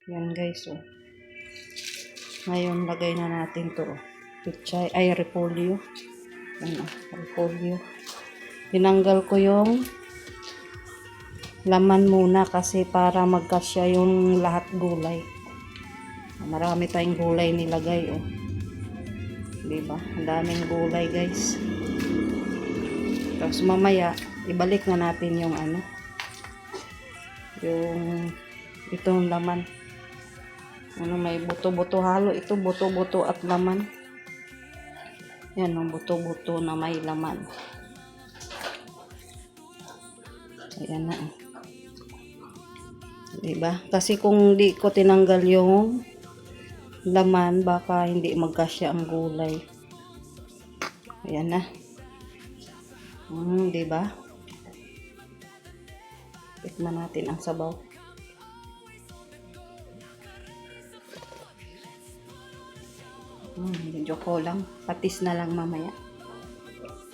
Yan guys, oh. Ngayon, lagay na natin to. Pichay, ay, repolyo. Yan, oh, repolyo. Tinanggal ko yung laman muna kasi para magkasya yung lahat gulay. Marami tayong gulay nilagay, oh. Diba? Ang daming gulay, guys. Tapos mamaya, ibalik na natin yung ano. Yung itong laman. Ano, may buto-buto halo. Ito, buto-buto at laman. Yan, ang buto-buto na may laman. Ayan na. Diba? Kasi kung di ko tinanggal yung laman, baka hindi magkasya ang gulay. Ayan na. Diba? Tikman natin ang sabaw. Medyo ko lang. Patis na lang mamaya.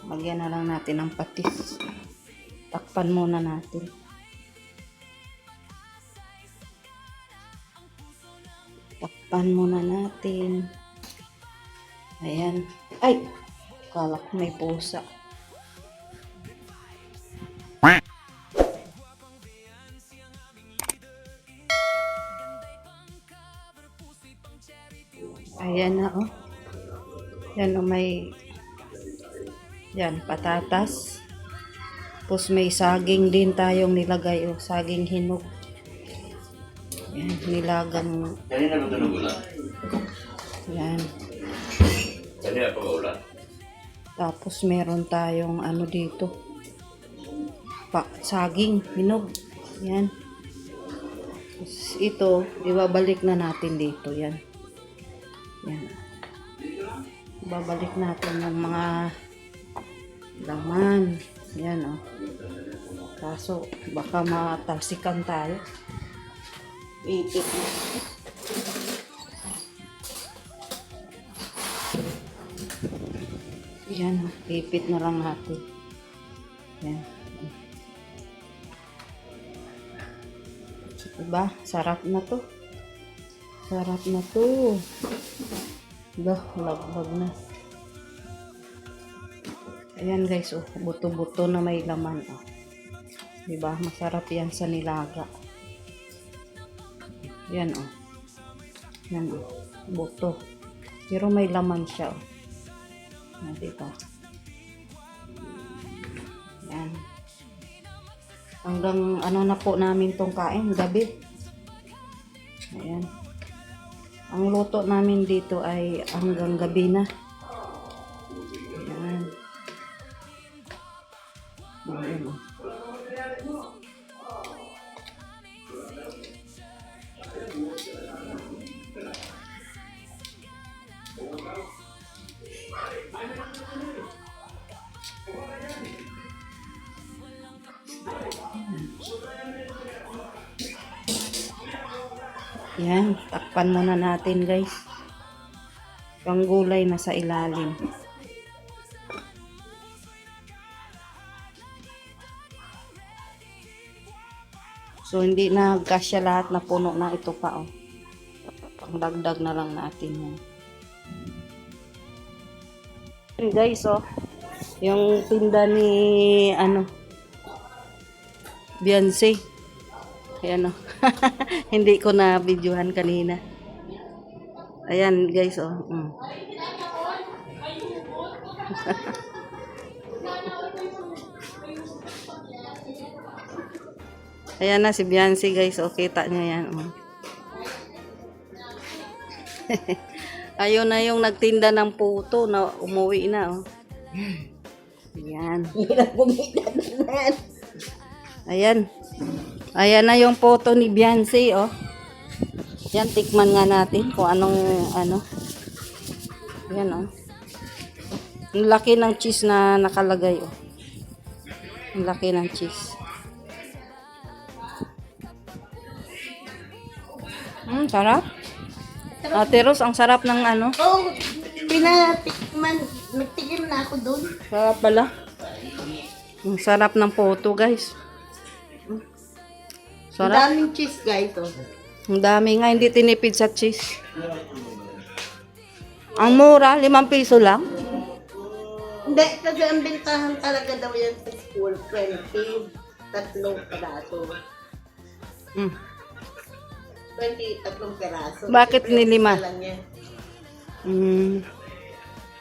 Magyan na lang natin ng patis. Takpan muna natin. Takpan muna natin. Ayan. Ay! Kala ko may pusa. Ayan na, oh. Yan, oh, may yan, patatas. Tapos may saging din tayong nilagay, oh. Saging hinog. Yan, nilagang. Kanina ba ito ulan? Yan. Kanina pa ba ulan? Tapos meron tayong ano dito. Saging hinog. Yan. Tapos ito, ibabalik na natin dito. Yan. Yan. Babalik natin yung mga laman. Yan, oh. Kaso, baka matalsikan tayo. Ipit na. Yan, ipit na lang natin. Yan. Diba? Sarap na to. Sarap na to. Lag na. Ayan guys, oh, buto-buto na may laman, oh. Diba? Masarap yan sa nilaga. Yan, oh. Yan, oh. Buto. Pero may laman siya, oh. Diba? Yan. Hanggang ano na po namin tong kain, gabi. Ayan. Ang luto namin dito ay hanggang gabi na. Ayan. Ayan, oh. Yan, takpan muna natin guys. Yung gulay na sa ilalim. So hindi na kasya lahat na puno na ito pa, oh. Pangdagdag na lang natin yan. Yan guys, oh. Yung tinda ni ano Beyonce. Ayan, oh. Hindi ko na videohan kanina. Ayan guys, oh. Ayan na si Beyonce guys, oh. Kita nyo yan, oh. Ayun na yung nagtinda ng puto na umuwi na, oh. Ayan. Ayan. Ayan na yung photo ni Beyonce, oh. Yan, tikman nga natin kung anong, ano. Yan, oh. Ang laki ng cheese na nakalagay, oh. Ang laki ng cheese. Sarap. Ate Rose, ang sarap ng ano. Oh, pinatikman. Nagtigil na ako doon. Sarap pala. Ang sarap ng photo, guys. Ang Sarap. daming cheese, guys. Oh. Ang dami nga, hindi tinipid sa cheese. Ang mura, 5 piso lang. Hindi, kasi ang bintahan talaga daw yan sa school, 20, tatlong peraso. Mm. 20, tatlong peraso. Bakit Siyempre, nilima? isa lang yan.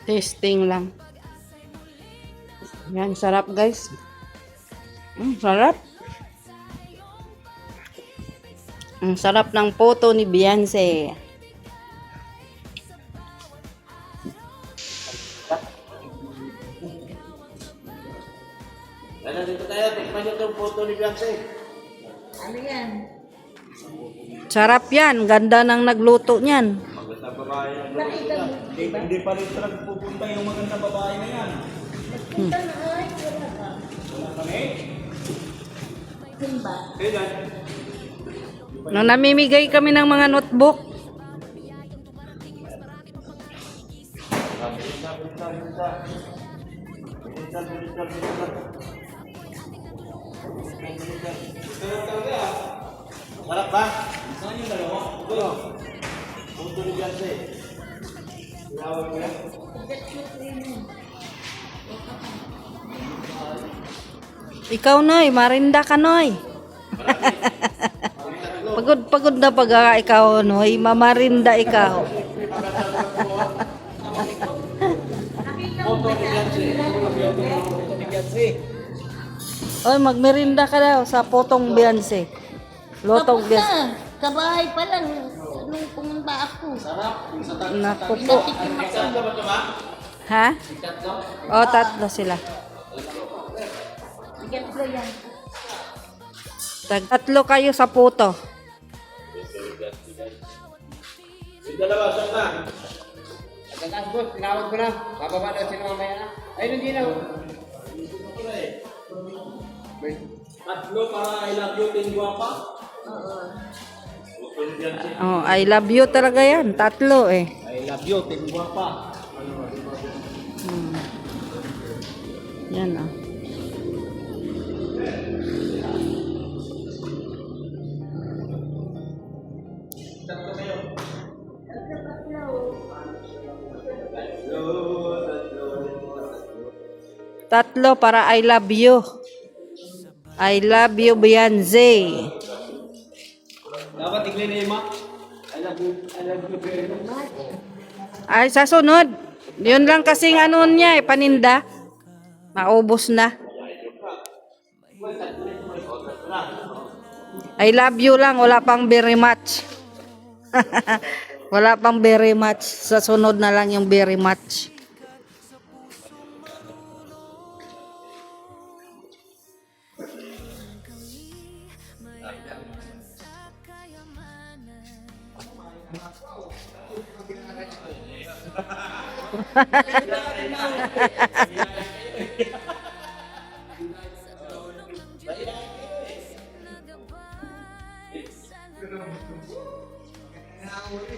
Testing lang. Yan, sarap guys. Sarap. Ang sarap ng photo ni Beyonce. Ano dito tayo? Tikman nyo itong photo ni Beyonce. Ano yan? Sarap yan. Ganda ng nagluto niyan. Magandang babae. Nakita mo. Hindi pa rin talaga pupunta yung magandang babae na yan. Punta na ay, wala ka. Wala kami. Simba. Kailan? Nung namimigay kami ng mga notebook. Sarap ba? Saan yung dalawa? Ito. Puto ni Beyonce. Tinawag mo yan? Ikaw, Noy. Marinda ka, Noy. Pagod na pag ikaw, Noy. Mamarinda ikaw. Puto ni Beyonce. Puto ni Beyonce. Oy, magmerinda ka daw sa potong Beyonce. Lotong Tapos Beyonce. na. Kabahay pa lang. Nung pumunta ako. Naku po. Pinatikim ako. Saan ba ito ba? Ha? O, tatlo sila. Tatlo yan. Tatlo kayo sa puto. Yung dalawa, saan na? Pagkakas boss, tinawag ko na. Bababa daw sila mamaya na. Ayun, hindi na. Tatlo para I love you, Tingguapa. Oh, I love you talaga yan. Tatlo eh. I love you, Tingguapa. Yan oh. Tatlo para I love you. I love you, Beyonce. Dapat iglilima. I love you very much. Ay, sa sunod. Yun lang kasing ano niya eh, paninda. Maubos na. I love you lang, wala pang very much. Wala pang very much. Sa sunod na lang yung very much.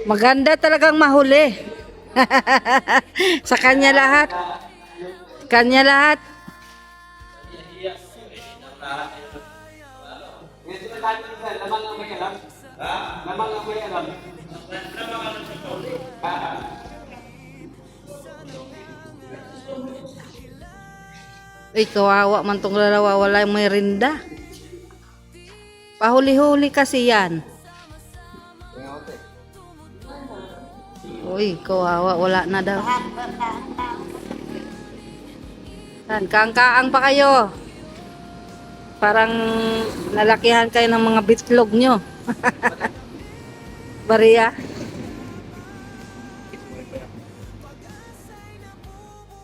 Maganda talagang mahuli. Sa kanya lahat. Kanya lahat. Lamang ang may alam. Lamang ang may alam. Ay, kawawa man tong dalawa, wala may rinda. Pahuli-huli kasi yan. Uy, kawawa, wala na daw. Kaang-kaang pa kayo. Parang nalakihan kayo ng mga bitlog nyo. Bariya.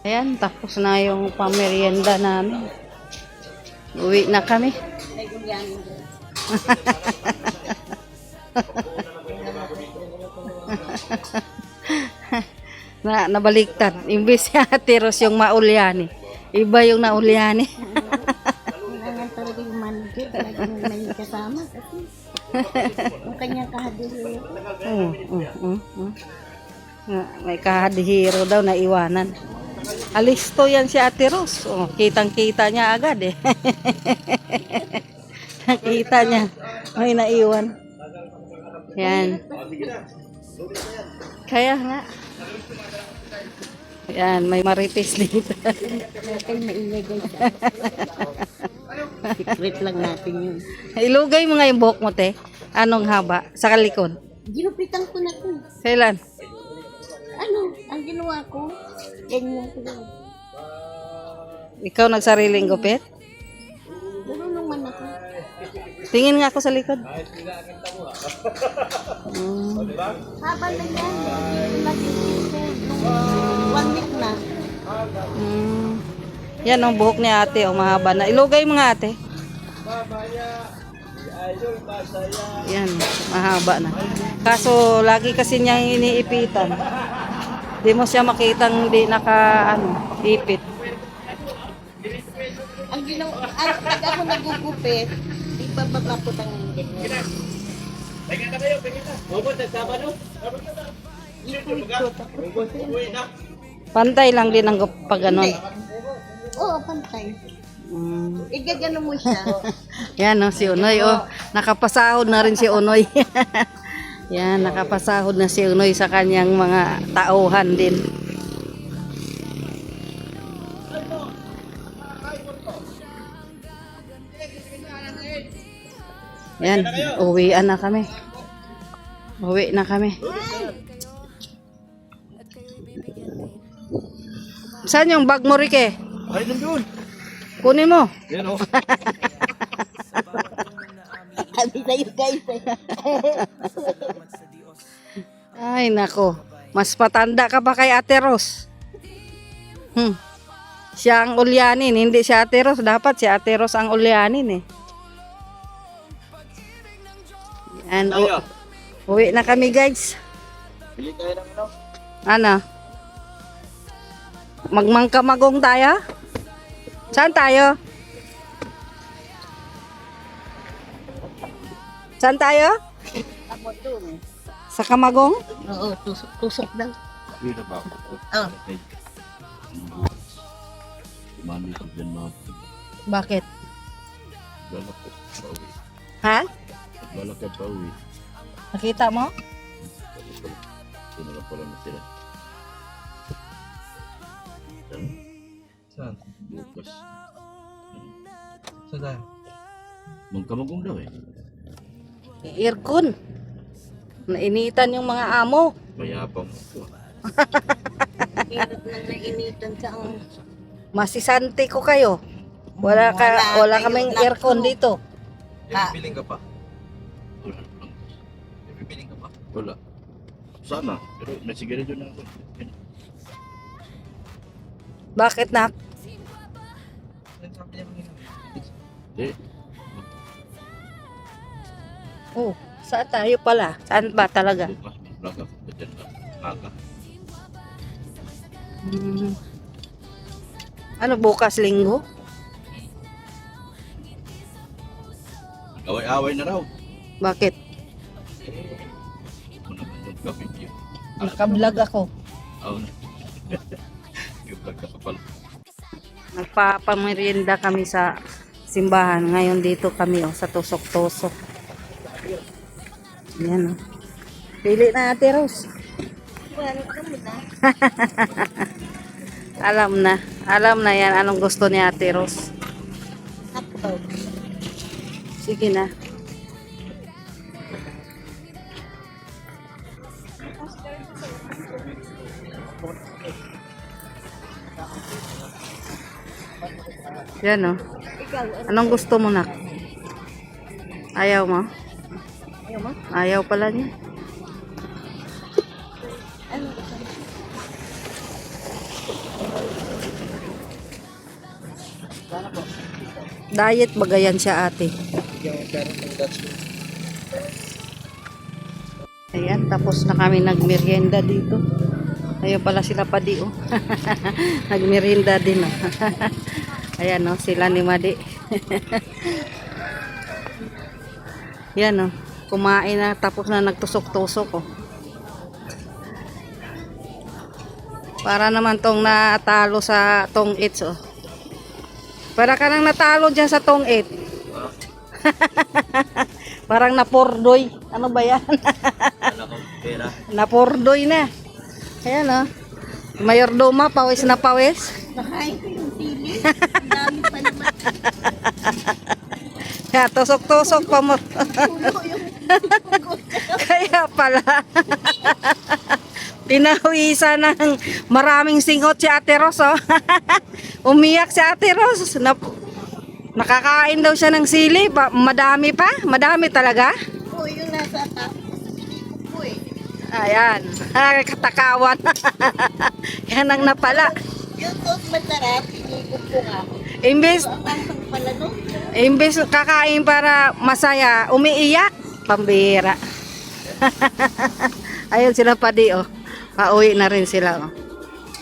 Ayan, tapos na yung pamerienda namin. Uwi na kami. Nabaliktad. Imbis si Ate Ros yung maulyani. Iba yung naulyani. Kailangan talaga yung manager. Talagang may kasama. Kasi yung kanyang kahadihiro. May kahadihiro daw na iwanan. Alisto yan si Ate Ros. Oh, kitang-kita niya agad eh. Nakita niya. May naiwan. Yan. Kaya nga. Yan, may marites dito. Natin maingay guys. Secret lang natin yun. Ilugay mo nga yung buhok mo, te. Anong haba? Sa kalikod. Ginupitan ko na to. Kailan? Ano, ang ginawa ko, ganyan ko lang. Ikaw nagsariling gupit? Marunong man ako. Tingin nga ako sa likod. Haba na yan. Nag-isip ko nung 1 week na. Yan ang buhok ni ate, mahaba na. Ilugay mo nga ate. Yan, mahaba na. Kaso lagi kasi niya iniipitan. Di mo siya makitang di ipit. Ang ginawa, pag ako nagugupit, di ba babako ng ganyan. Ikuit ko tapos. Pantay lang din ang pag ganon. Oo, pantay. Igagano mo siya. Yan si Unoy. Nakapasahod na rin si Unoy. Yan, nakapasahod na si Unoy sa kanyang mga tauhan din. Yan, uwian na kami. Uwi na kami. Saan yung bag mo, Rike? Ay, nandun. Kunin mo. Yan o. Sabi sa'yo guys. Ay, nako. Mas patanda ka pa kay Ate Ros. Siya ang ulyanin, hindi si Ate Ros. Dapat si Ate Ros ang ulyanin eh. Yan, uwi na kami guys. Bili tayo ng ano? Ano? Magmangkamagong tayo? Saan tayo? Saan tayo? Ako dun. Sa Kamagong? Oo, tusok daw. Dito pa ako. Oh. Mami ko dyan mga Bakit? balak ko pauwi. Ha? Balak ko pauwi. Nakita mo? Ito na lang pala natira. Saan? Bukas. Saan tayo? Magkamagong daw eh. Aircon. Nainitan yung mga amo. Mayapang mo. Hirap na nainitan sa ang... Masisante ko kayo. Wala kaming aircon dito. Ah. Pipiling ka pa? Wala lang. Pipiling ka pa? Wala. Sana. Pero may sigarilyo na ako. Bakit na? Ano sabi niya kanina? Hindi. Oh, saan tayo pala? Saan ba talaga? Bukas. Vlog ako. Dyan lang. Aga. Ano bukas linggo? Away-away na raw. Bakit? Ito naman yung ka-video. Nakablog ako. Oo na. Yung vlog ka pa pala. Nagpapamerienda kami sa simbahan. Ngayon dito kami sa tusok-tusok. Yan Pili na Ate Rose. Alam na. Alam na yan anong gusto ni Ate Rose. Hotdog. Sige na. Yan Anong gusto mo na? Ayaw mo? Ayaw mo? Ayaw pala niya. Ano? Diet bagayan siya ate. Ayan, tapos na kami nagmerienda dito. Ayun pala sila pa di nagmerienda din Ayan sila ni Madi. Yan kumain na tapos na nagtusok-tusok Para naman tong natalo sa tong its Para ka nang natalo dyan sa tong 8. Parang napurdoy. Ano ba yan? Wala ko pera. Napurdoy na. Ayan oh. Mayordoma, pawis na pawis. Nakain ko yung sili. Ang dami pa naman. Kaya tusok-tusok pa mo. Puno yung Kaya pala. Pinawisan ng maraming singot si Ate Ros, oh. Umiyak si Ate Ros. Nakakain daw siya ng sili. Madami pa? Madami talaga? po yung nasa top. Pinili ko po eh. Ayan. Katakawan. Yan ang napala. Yung sauce masarap, pinili ko po nga. Imbes, Ang ansang pala no? imbes kakain para masaya, umiiyak. Pambira. Ayun sila Padi, oh. Pauwi na rin sila, oh.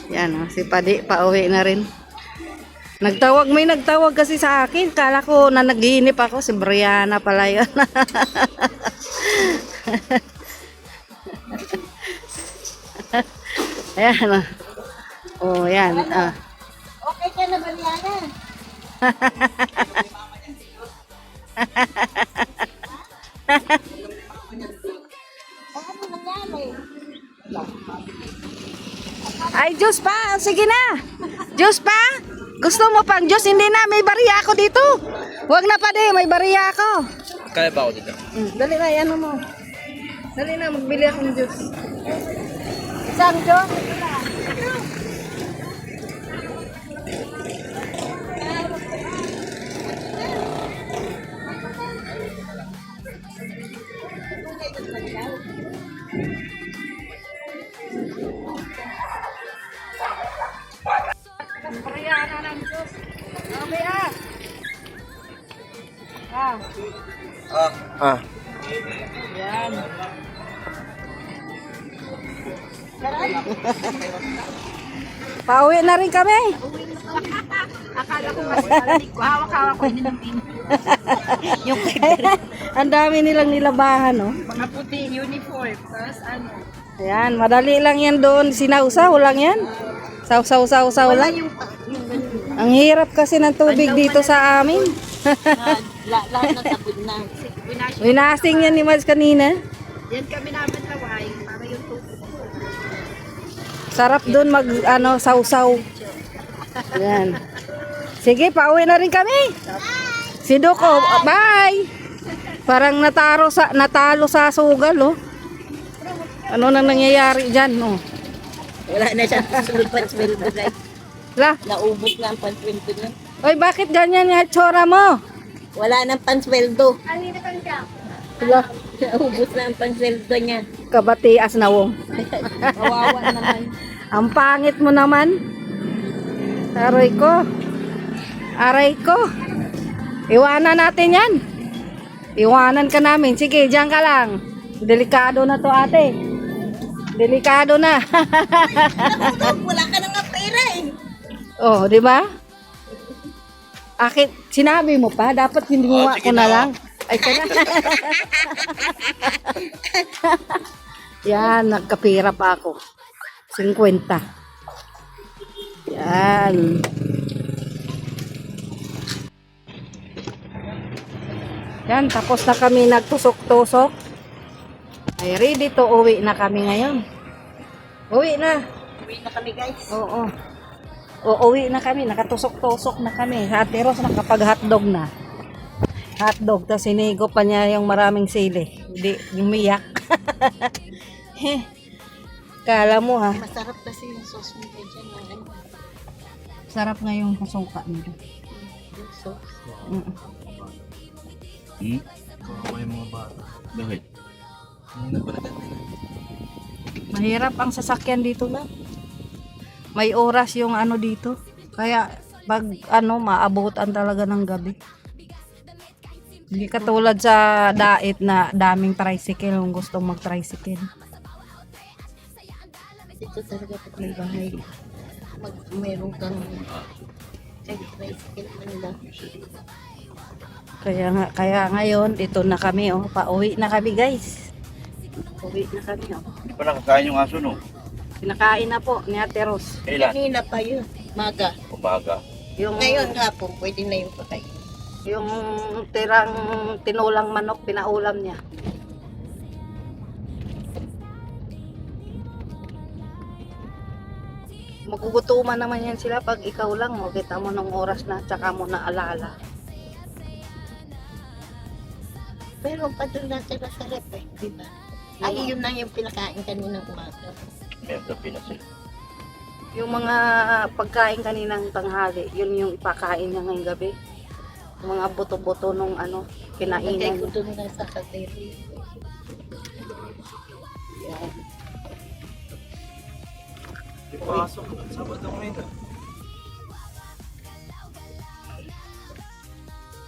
Yan, oh. Si Padi, pauwi na rin. May nagtawag kasi sa akin. Kala ko na naginip ako. Si Brianna pala yun. Ayan, oh. Oh, yan. Ah. Okay ka na ba, Liana? Ano nangyari? Ay, Diyos pa. Sige na. Diyos pa. Gusto mo pang Diyos? Hindi na. May bariya ako dito. Huwag na pa di. May bariya ako. Kaya ba ako dito? Dali na. Ano mo. Dali na. Magbili akong Diyos. Isang Diyos. Brianna ng Diyos. Okay ah. Ah. Ah. Yan. Pauwi na rin kami. Akala ko mas malalig ko. Hawak-hawak ko yun ng tin. Yung ang dami nilang nilabahan, no? Mga puti, uniform. Tapos ano? Ayan, madali lang yan doon. Sinausaw lang yan. Saw lang. Yung Ang hirap kasi ng tubig dito sa amin. lahat ng sabon na. Winasing yan ni Mads kanina. Yan kami naman laway. Para yung tubig ko. Sarap doon mag sausaw. Yan. Sige, pauwi na rin kami. Si Duko, bye. Parang natalo sa sugal, oh. Ano na nangyayari diyan, oh? Wala na siyang susunod pansweldo na. La, Naubos na ang pansweldo na. oy, bakit ganyan nga tsura mo? Wala nang pansweldo. La, Naubos na ang pansweldo niya. kabatias na wong. Kawawa naman. Ang pangit mo naman. Aray ko. Aray ko. Iwanan natin yan. Iwanan ka namin. Sige, diyan ka lang. Delikado na to, ate. Delikado na. Wala ka nang pera eh. Oh, di ba? Akit, sinabi mo pa, dapat hindi mo ko na lang. Ay, kana. Yan, nagkapira pa ako. 50. Yan. Yan, tapos na kami nagtusok-tusok. Ay, ready to uwi na kami ngayon. Uwi na. Uwi na kami guys. Oo. Uuwi na kami, nakatusok-tusok na kami. Ate Ros nakapag-hotdog na. Hotdog, tapos sinigo pa niya yung maraming sili. Hindi, umiyak. Kala mo ha, Masarap kasi yung sauce mo dyan. sarap nga yung kasuka nito. Yung sauce. Kawawa yung mga bata. Bakit? Hindi na pala ganun. Mahirap ang sasakyan dito na. May oras yung ano dito. Kaya pag maabutan talaga ng gabi. Hindi katulad sa dait na daming tricycle kung gustong mag-tricycle. Dito talaga pag may bahay. Meron kang tricycle nila. Kaya ngayon, dito na kami, oh. Pauwi na kami, guys. Pauwi na kami, oh. Hindi pa nakakain yung aso, no? Pinakain na po ni Ate Ros. Kailan? Kanina pa yun. Maga. Umaga. Yung, Ngayon hapon, pwede na yung patay. Yung tirang tinulang manok, pinaulam niya. Magugutuman naman yan sila pag ikaw lang, o kita mo ng oras na, tsaka mo na alala. Pero pa doon natira sa rep eh, di ba? Ay, yun na yung pinakain kaninang umaga. Meron na pinasil. Yung mga pagkain kaninang tanghali, yun yung ipakain niya ngayong gabi. Yung mga buto-buto nung ano, Lagay kinainan ko niya. doon na sa kadiri. Yan. Di pasok. Sabado ngayon ah.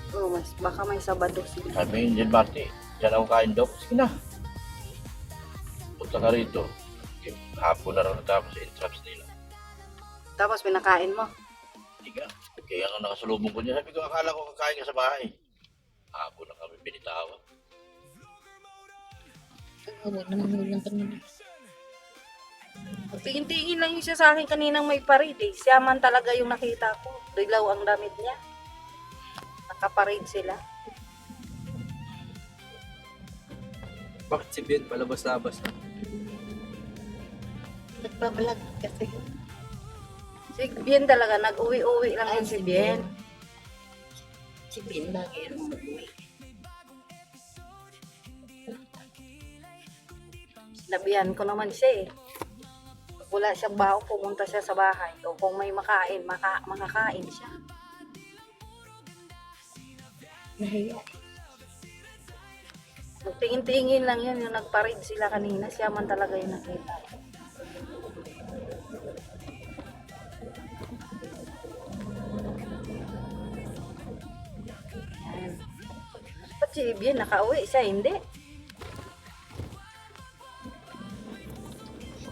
Oh, baka may Sabado sila. Sabi yun, Marty, dyan ako kain daw. Sige na. Punta ka rito. Hapon na rin natapos sa entraps nila. Tapos pinakain mo. Hindi ka. Kaya nga nakasalubong ko niya. Sabi ko, akala ko kakain ka sa bahay. Hapon na kami binitawan. Wala naman ulang kami. Tingin-tingin lang yung siya sa akin kaninang may parade eh. Siya man talaga yung nakita ko. Dilaw ang damit niya. Nakaparade sila. Bakit si Ben palabas-labas na? Nagbabalag kasi yun. Si Bien talaga, nag-uwi-uwi lang yun si Bien. Si Ben lagi yung mag-uwi. Sinabihan ko naman siya eh. Pag wala siyang baon, pumunta siya sa bahay. O kung may makain, makakain siya. Nahiya. Tingin-tingin lang yun, yung nagparade sila kanina. Siya man talaga yung nakita. Yan. Ba't si Bien nakauwi? Siya hindi.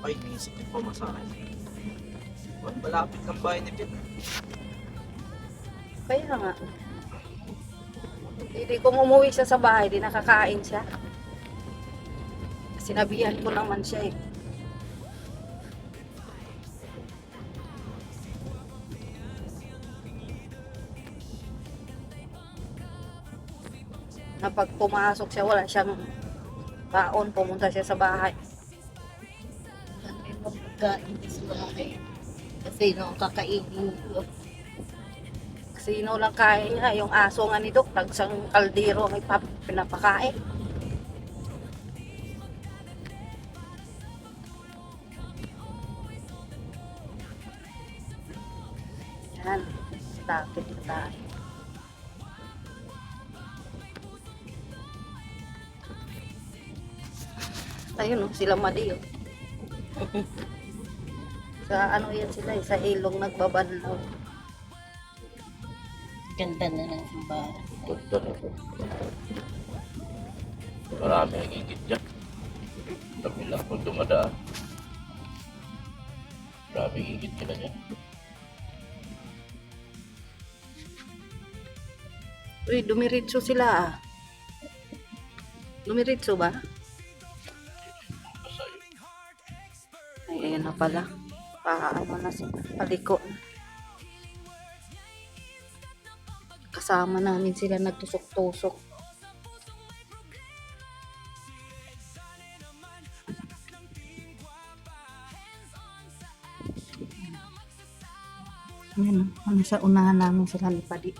Ay, inisip yung pamasahe. Ba't malapit ng bahay ni Ben? Kaya nga. Hindi kung umuwi siya sa bahay, di nakakain siya. Sinabihan ko naman siya eh. Na pag pumasok siya, wala siyang baon, pumunta siya sa bahay. Kami magkain sa bahay. Kasi nung kakainin ko, Sino lang kain niya, yung aso nga ni Dok, tagsang kaldero may pinapakain. Yan, lapit na tayo. Ayun oh, sila Madi oh. Sa ano yan sila eh, sa ilong nagbabanlaw. ganda na ng simbahan. Punta na po. Marami nagigit dyan. Kami lang kung dumadaan. Marami nagigit ka na dyan. Uy, dumiritso sila ah. Dumiritso ba? Basta yun. Ay, ayan na pala. Paano na si paliko na. Kasama namin sila nagtusok-tusok. Ayan, ano sa unahan namin sila ni Padi.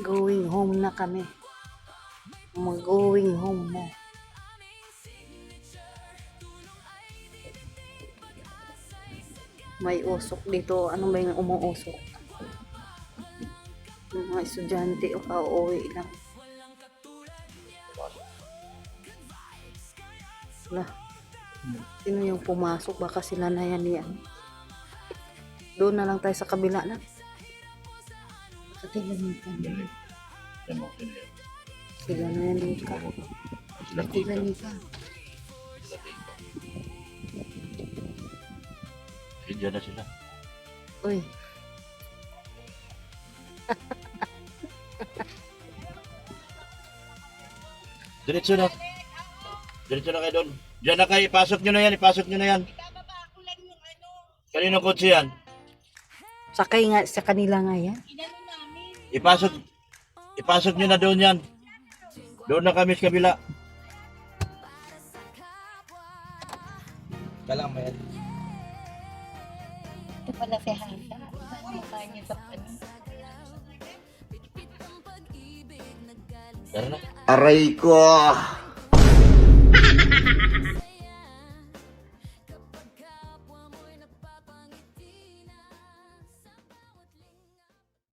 Going home na kami. Mag-going home na. May usok dito. Ano ba yung umuusok? Yung mga estudyante o pauwi lang. Wala. Sino yung pumasok? Baka sila na yan. Doon na lang tayo sa kabila na. Sa tingin ka. Yan mo sila. Sila na yan dito. Sila Ito dito. ganito ka. Sila dito. Diyan na sila. Uy. Diretso na. Diretso na kayo doon. Diyan na kayo, ipasok nyo na yan, ipasok nyo na yan. Kanino kotse yan? Sakay nga sa kanila nga yan. Ipasok nyo na doon yan. Doon na kami sa kabila. Kailangan may Ito pala si Hasa. Mukha niya sa ano. Tara na. Aray ko!